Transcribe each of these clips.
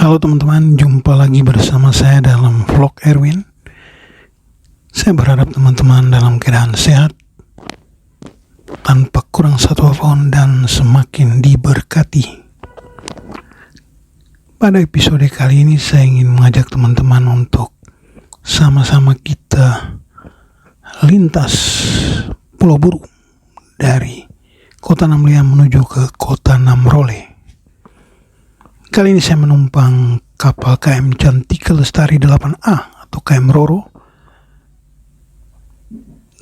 Halo teman-teman, jumpa lagi bersama saya dalam vlog Erwin. Saya berharap teman-teman dalam keadaan sehat, tanpa kurang satu apapun, dan semakin diberkati. Pada episode kali ini saya ingin mengajak teman-teman untuk sama-sama kita lintas Pulau Buru dari kota Namlea menuju ke kota Namrole. Kali ini saya menumpang kapal KM Cantika Lestari 8A atau KM Roro,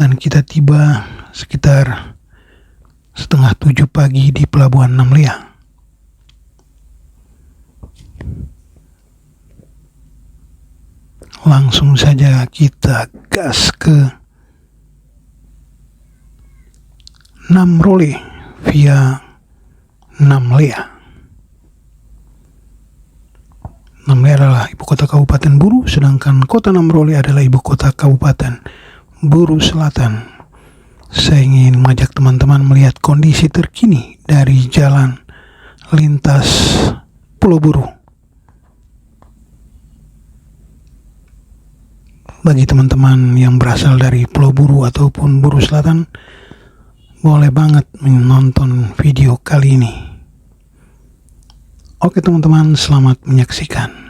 dan kita tiba sekitar 6:30 pagi di Pelabuhan Namlea. Langsung saja kita gas ke Namrole via Namlea. Namlea adalah ibu kota Kabupaten Buru, sedangkan kota Namrole adalah ibu kota Kabupaten Buru Selatan. Saya ingin mengajak teman-teman melihat kondisi terkini dari jalan lintas Pulau Buru. Bagi teman-teman yang berasal dari Pulau Buru ataupun Buru Selatan, boleh banget menonton video kali ini. Oke teman-teman, selamat menyaksikan.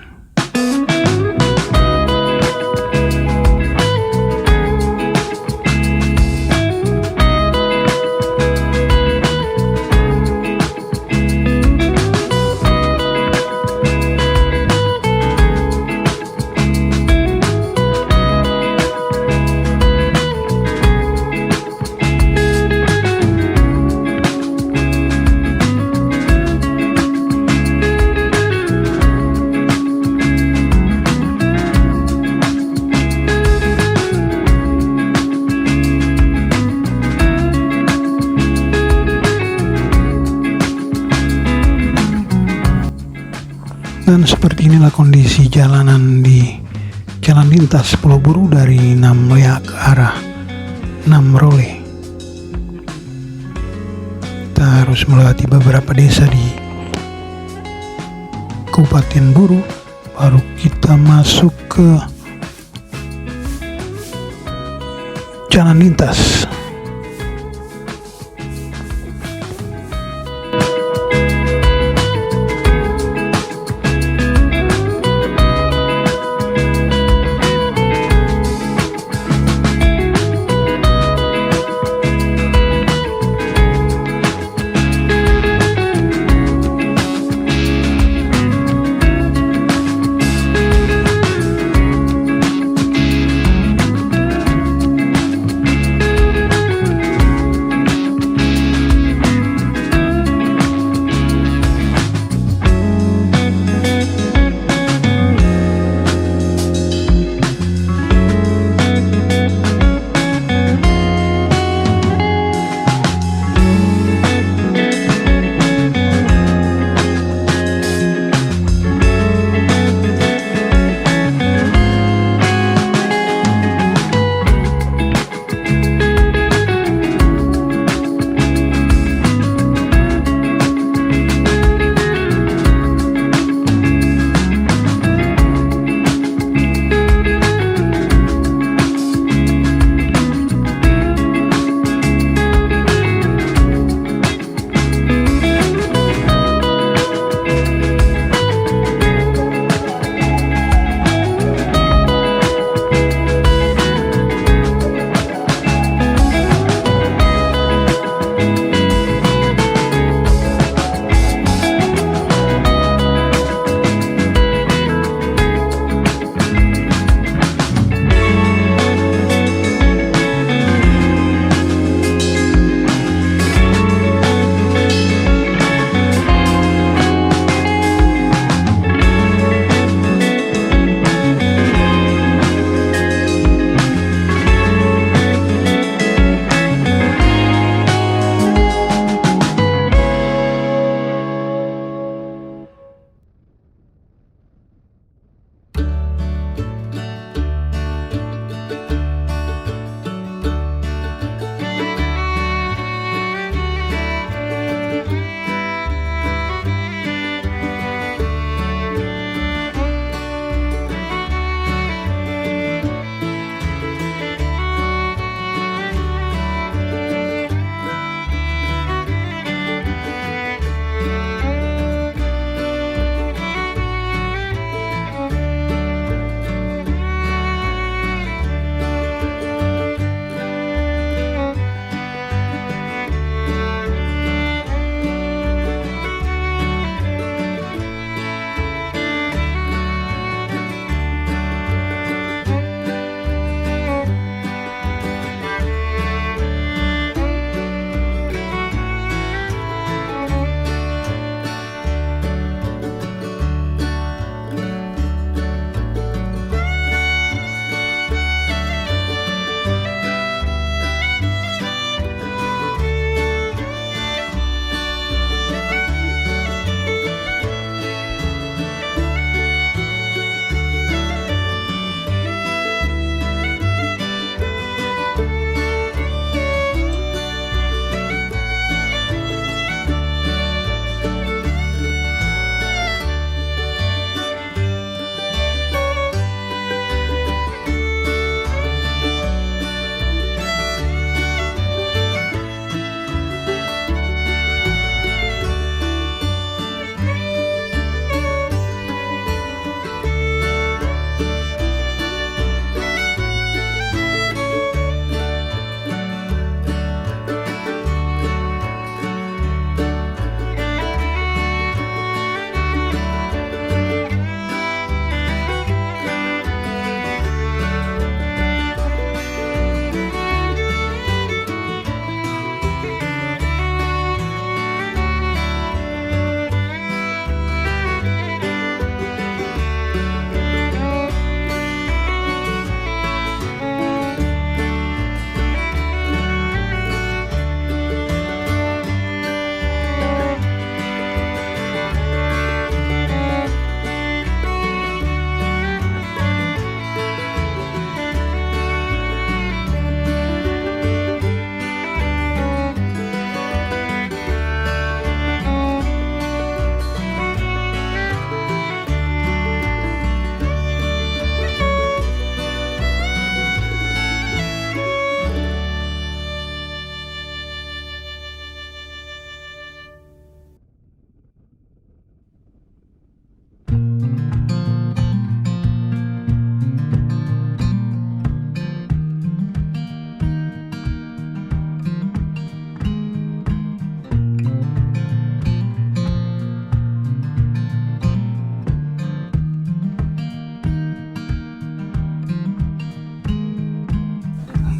Dan seperti inilah kondisi jalanan di jalan lintas Pulau Buru dari Namlea ke arah Namrole. Kita harus melewati beberapa desa di Kabupaten Buru, baru kita masuk ke jalan lintas.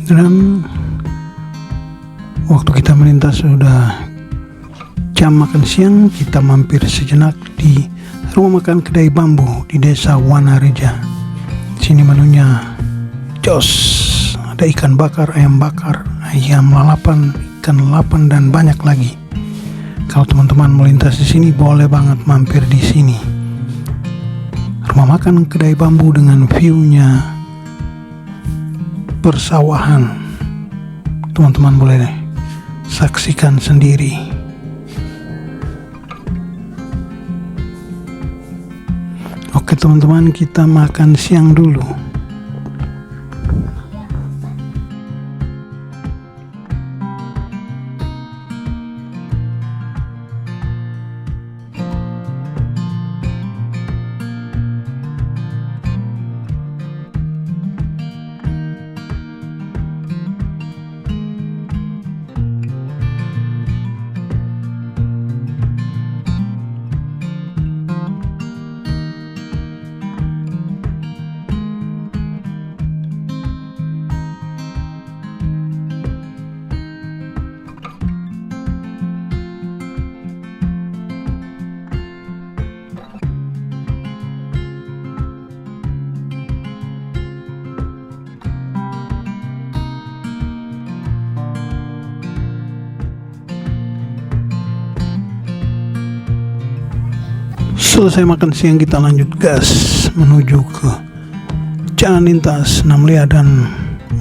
Dan waktu kita melintas sudah jam makan siang, kita mampir sejenak di rumah makan kedai bambu di desa Wanareja. Sini menunya jos, ada ikan bakar, ayam bakar, ayam lalapan, ikan lalapan, dan banyak lagi. Kalau teman-teman melintas di sini, boleh banget mampir di sini. Rumah makan kedai bambu dengan view-nya persawahan. Teman-teman boleh saksikan sendiri. Oke teman-teman, kita makan siang dulu. Selesai makan siang, kita lanjut gas menuju ke Jalan Lintas Namlea dan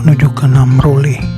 menuju ke Namrole.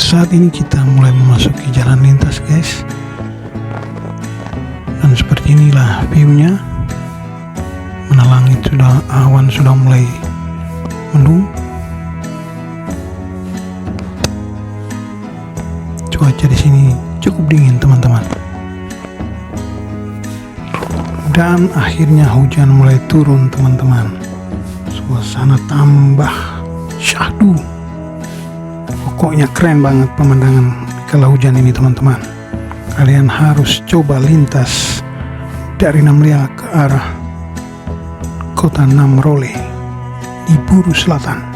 saat ini kita mulai memasuki jalan lintas, guys. Dan seperti inilah view-nya. Langit awan sudah mulai mendung. Cuaca di sini cukup dingin, teman-teman. Dan akhirnya hujan mulai turun, teman-teman. Suasana tambah syahdu. Pokoknya keren banget pemandangan kala hujan ini, teman-teman. Kalian harus coba lintas dari Namlea ke arah kota Namrole di Buru Selatan.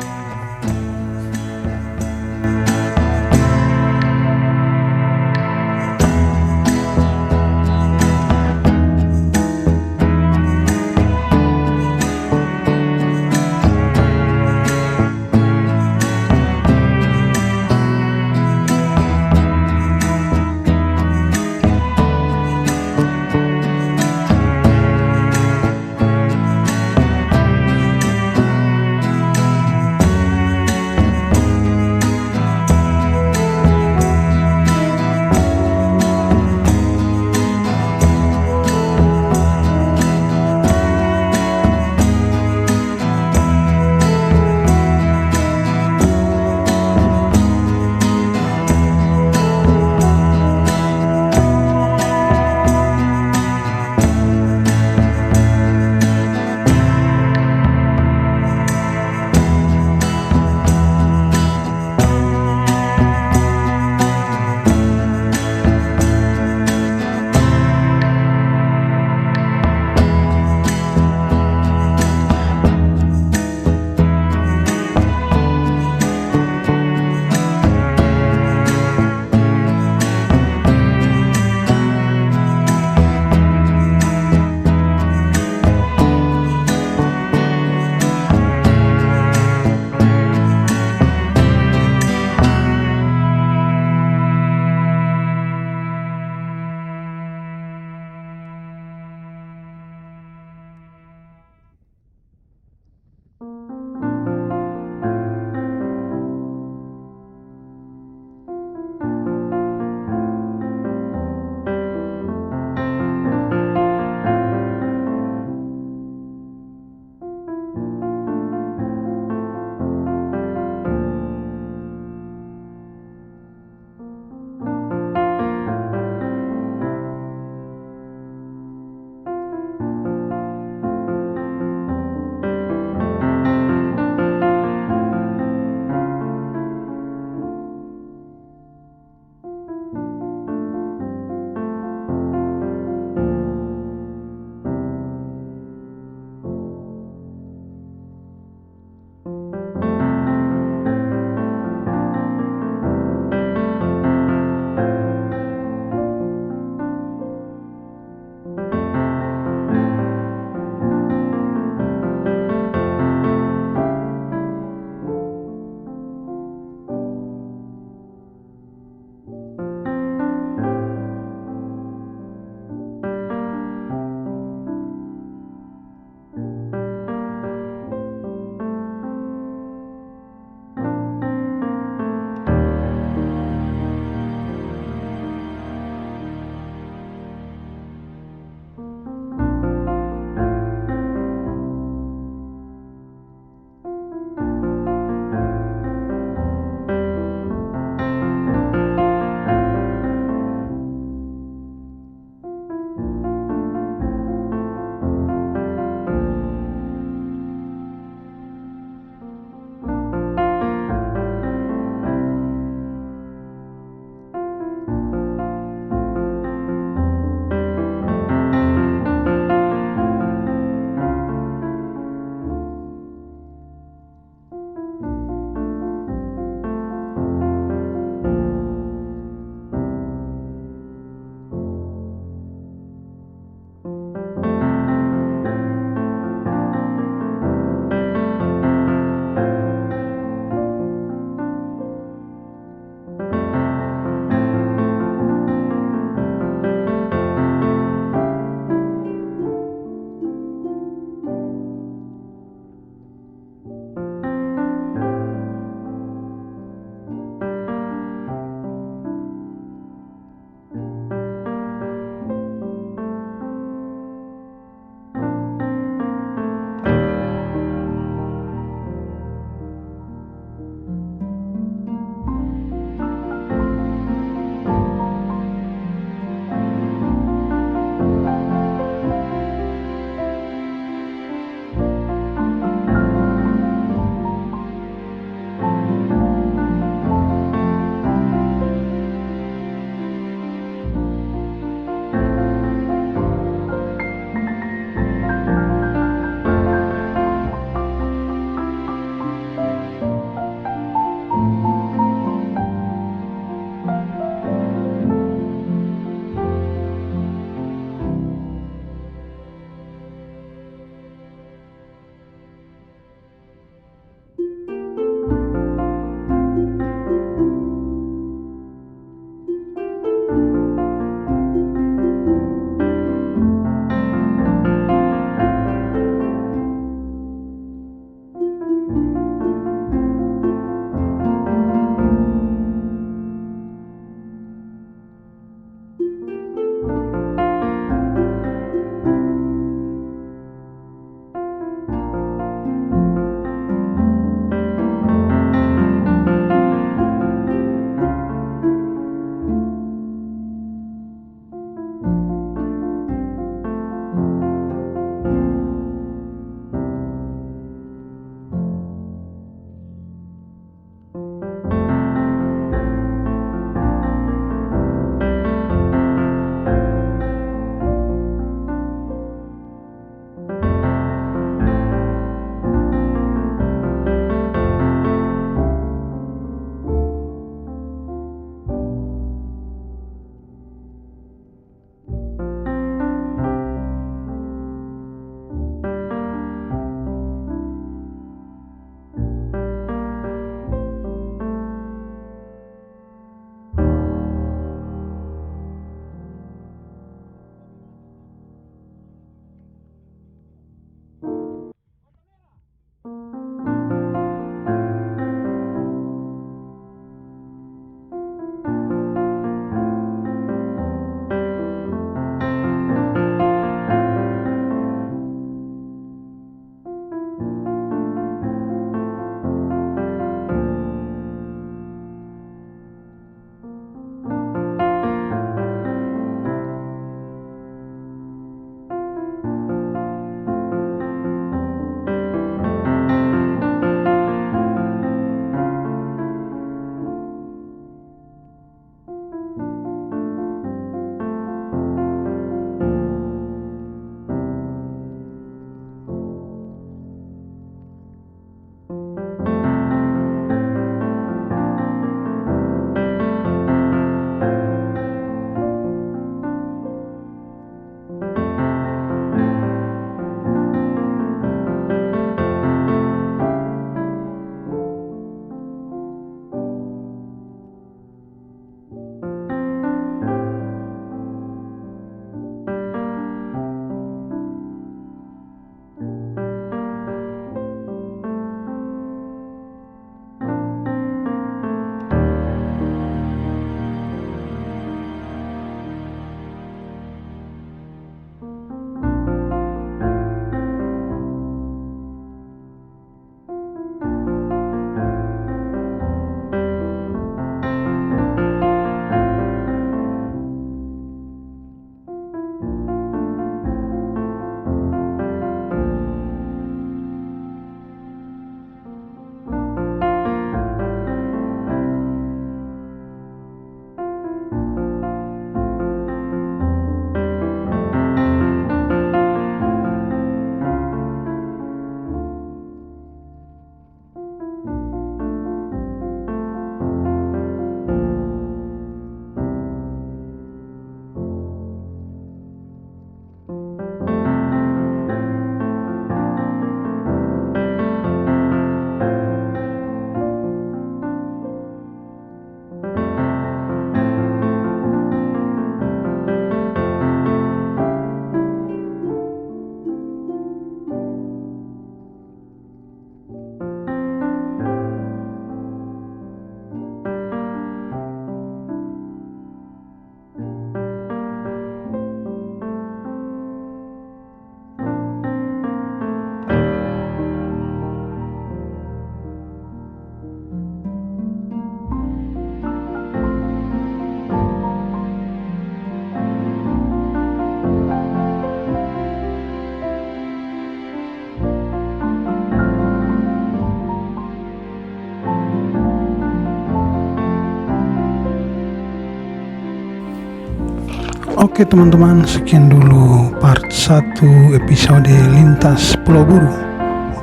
Oke teman-teman, sekian dulu part 1 episode Lintas Pulau Buru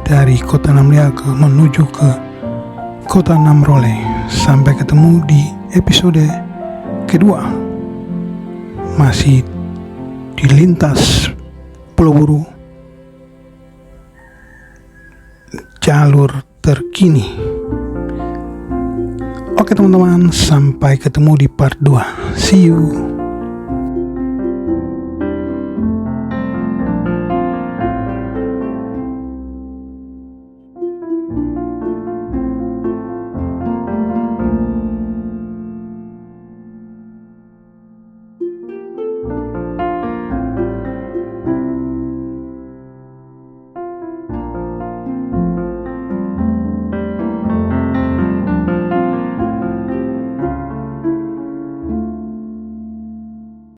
dari kota Namlea menuju ke kota Namrole. Sampai ketemu di episode kedua, masih di Lintas Pulau Buru, jalur terkini. Oke teman-teman, sampai ketemu di part 2. See you.